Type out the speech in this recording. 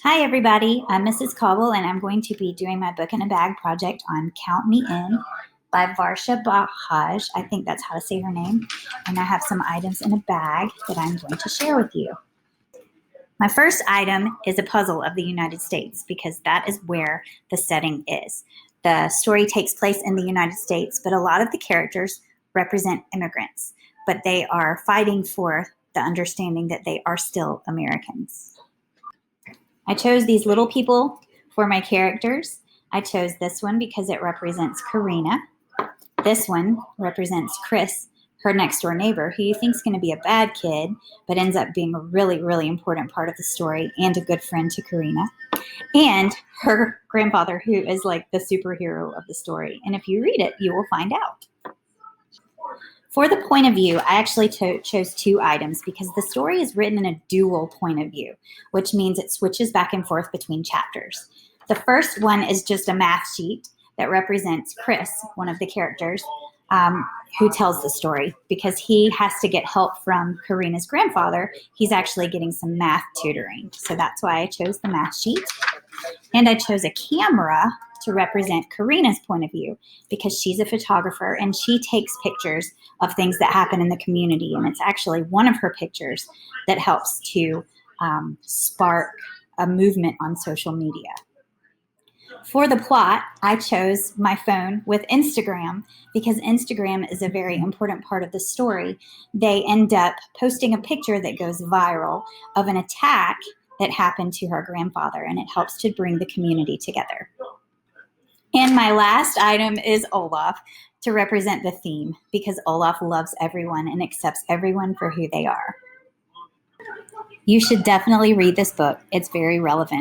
Hi, everybody. I'm Mrs. Cobble, and I'm going to be doing my book in a bag project on Count Me In by Varsha Bahaj. I think that's how to say her name. And I have some items in a bag that I'm going to share with you. My first item is a puzzle of the United States because that is where the setting is. The story takes place in the United States, but a lot of the characters represent immigrants, but they are fighting for the understanding that they are still Americans. I chose these little people for my characters. I chose this one because it represents Karina. This one represents Chris, her next door neighbor, who you think is going to be a bad kid, but ends up being a really, really important part of the story and a good friend to Karina. And her grandfather, who is like the superhero of the story. And if you read it, you will find out. For the point of view, I actually chose two items because the story is written in a dual point of view, which means it switches back and forth between chapters. The first one is just a math sheet that represents Chris, one of the characters, who tells the story because he has to get help from Karina's grandfather. He's actually getting some math tutoring. So that's why I chose the math sheet. And I chose a camera to represent Karina's point of view because she's a photographer and she takes pictures of things that happen in the community. And it's actually one of her pictures that helps to spark a movement on social media. For the plot, I chose my phone with Instagram because Instagram is a very important part of the story. They end up posting a picture that goes viral of an attack that happened to her grandfather, and it helps to bring the community together. And my last item is Olaf to represent the theme because Olaf loves everyone and accepts everyone for who they are. You should definitely read this book. It's very relevant.